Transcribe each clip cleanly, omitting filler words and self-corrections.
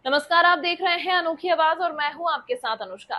नमस्कार, आप देख रहे हैं अनोखी आवाज और मैं हूं आपके साथ अनुष्का।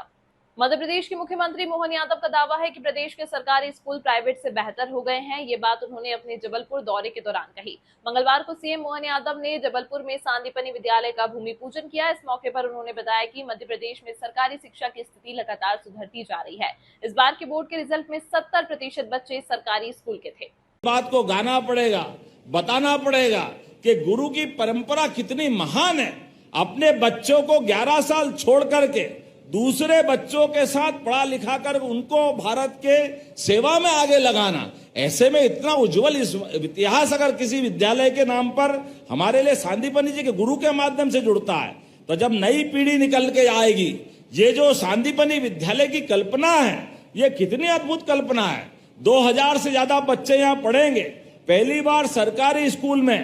मध्य प्रदेश के मुख्यमंत्री मोहन यादव का दावा है कि प्रदेश के सरकारी स्कूल प्राइवेट से बेहतर हो गए हैं। ये बात उन्होंने अपने जबलपुर दौरे के दौरान कही। मंगलवार को सीएम मोहन यादव ने जबलपुर में सांदीपनि विद्यालय का भूमि पूजन किया। इस मौके पर उन्होंने बताया कि मध्य प्रदेश में सरकारी शिक्षा की स्थिति लगातार सुधरती जा रही है। इस बार के बोर्ड के रिजल्ट में 70% बच्चे सरकारी स्कूल के थे। बात को गाना पड़ेगा, बताना पड़ेगा कि गुरु की परंपरा कितनी महान है। अपने बच्चों को 11 साल छोड़ करके दूसरे बच्चों के साथ पढ़ा लिखा कर उनको भारत के सेवा में आगे लगाना, ऐसे में इतना उज्जवल इतिहास अगर किसी विद्यालय के नाम पर हमारे लिए सांदीपनि जी के गुरु के माध्यम से जुड़ता है, तो जब नई पीढ़ी निकल के आएगी, ये जो सांदीपनि विद्यालय की कल्पना है, ये कितनी अद्भुत कल्पना है। 2000 से ज्यादा बच्चे यहाँ पढ़ेंगे। पहली बार सरकारी स्कूल में,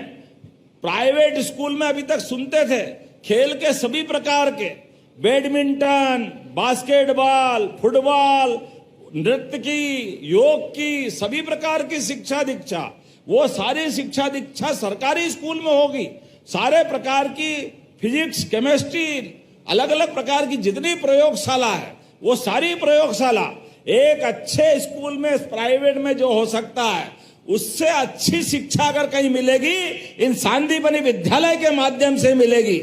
प्राइवेट स्कूल में अभी तक सुनते थे खेल के सभी प्रकार के, बैडमिंटन, बास्केटबॉल, फुटबॉल, नृत्य की, योग की, सभी प्रकार की शिक्षा दीक्षा, वो सारी शिक्षा दीक्षा सरकारी स्कूल में होगी। सारे प्रकार की फिजिक्स, केमिस्ट्री, अलग अलग प्रकार की जितनी प्रयोगशाला है, वो सारी प्रयोगशाला एक अच्छे स्कूल में, प्राइवेट में जो हो सकता है, उससे अच्छी शिक्षा अगर कहीं मिलेगी, इन सांदीपनि विद्यालय के माध्यम से मिलेगी।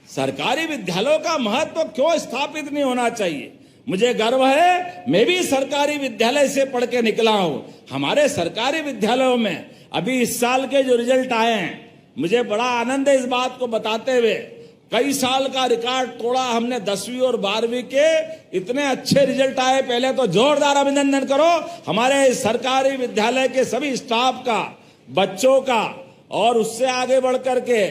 सरकारी विद्यालयों का महत्व क्यों स्थापित नहीं होना चाहिए? मुझे गर्व है, मैं भी सरकारी विद्यालय से पढ़ के निकला हूं। हमारे सरकारी विद्यालयों में अभी इस साल के जो रिजल्ट आए हैं, मुझे बड़ा आनंद है इस बात को बताते हुए। कई साल का रिकॉर्ड तोड़ा हमने 10वीं और 12वीं के, इतने अच्छे रिजल्ट आए। पहले तो जोरदार अभिनंदन करो हमारे सरकारी विद्यालय के सभी स्टाफ का, बच्चों का। और उससे आगे बढ़ करके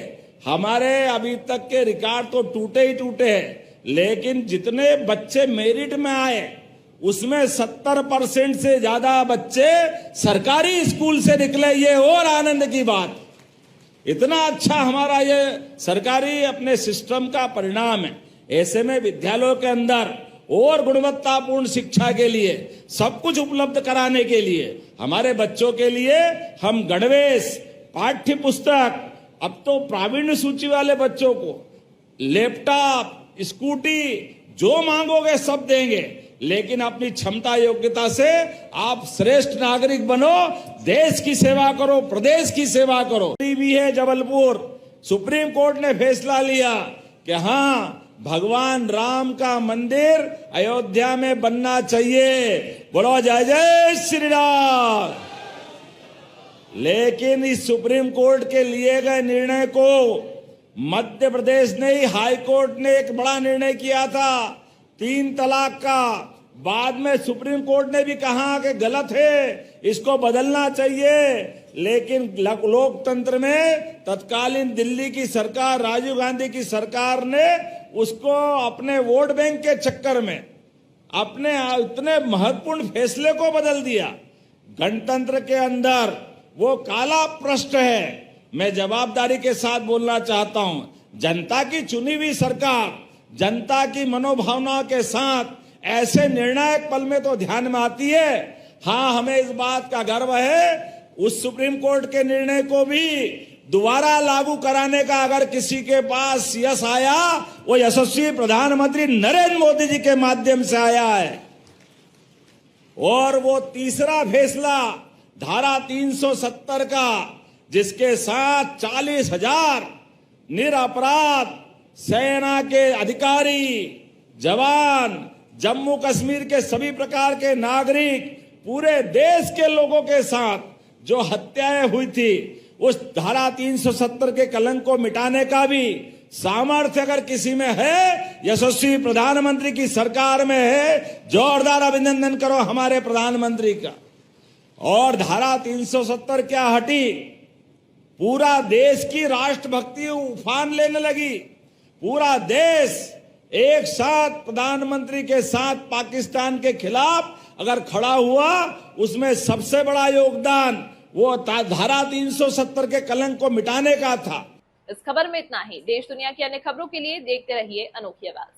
हमारे अभी तक के रिकॉर्ड तो टूटे ही टूटे हैं, लेकिन जितने बच्चे मेरिट में आए उसमें 70% से ज्यादा बच्चे सरकारी स्कूल से निकले। ये और आनंद की बात। इतना अच्छा हमारा ये सरकारी अपने सिस्टम का परिणाम है। ऐसे में विद्यालयों के अंदर और गुणवत्तापूर्ण शिक्षा के लिए सब कुछ उपलब्ध कराने के लिए, हमारे बच्चों के लिए हम गणवेश, पाठ्य पुस्तक, अब तो प्रावीण्य सूची वाले बच्चों को लैपटॉप, स्कूटी, जो मांगोगे सब देंगे। लेकिन अपनी क्षमता योग्यता से आप श्रेष्ठ नागरिक बनो, देश की सेवा करो, प्रदेश की सेवा करो। भी है जबलपुर, सुप्रीम कोर्ट ने फैसला लिया कि हाँ, भगवान राम का मंदिर अयोध्या में बनना चाहिए। बोलो जय जय श्री राम। लेकिन इस सुप्रीम कोर्ट के लिए गए निर्णय को मध्य प्रदेश ने ही, हाई कोर्ट ने एक बड़ा निर्णय किया था 3 तलाक का। बाद में सुप्रीम कोर्ट ने भी कहा कि गलत है, इसको बदलना चाहिए। लेकिन लोकतंत्र में तत्कालीन दिल्ली की सरकार, राजीव गांधी की सरकार ने उसको अपने वोट बैंक के चक्कर में अपने इतने महत्वपूर्ण फैसले को बदल दिया। गणतंत्र के अंदर वो काला पृष्ठ है। मैं जवाबदारी के साथ बोलना चाहता हूं, जनता की चुनी हुई सरकार, जनता की मनोभावना के साथ ऐसे निर्णायक पल में तो ध्यान में आती है। हाँ, हमें इस बात का गर्व है, उस सुप्रीम कोर्ट के निर्णय को भी दोबारा लागू कराने का अगर किसी के पास यश आया, वो यशस्वी प्रधानमंत्री नरेंद्र मोदी जी के माध्यम से आया है। और वो तीसरा फैसला धारा 370 का, जिसके साथ 40,000 निरपराध सेना के अधिकारी, जवान, जम्मू कश्मीर के सभी प्रकार के नागरिक, पूरे देश के लोगों के साथ जो हत्याएं हुई थी, उस धारा 370 के कलंक को मिटाने का भी सामर्थ्य अगर किसी में है, यशस्वी प्रधानमंत्री की सरकार में है। जोरदार अभिनंदन करो हमारे प्रधानमंत्री का। और धारा 370 क्या हटी, पूरा देश की राष्ट्रभक्ति उफान लेने लगी। पूरा देश एक साथ प्रधानमंत्री के साथ पाकिस्तान के खिलाफ अगर खड़ा हुआ, उसमें सबसे बड़ा योगदान वो धारा 370 के कलंक को मिटाने का था। इस खबर में इतना ही। देश दुनिया की अन्य खबरों के लिए देखते रहिए अनोखी आवाज।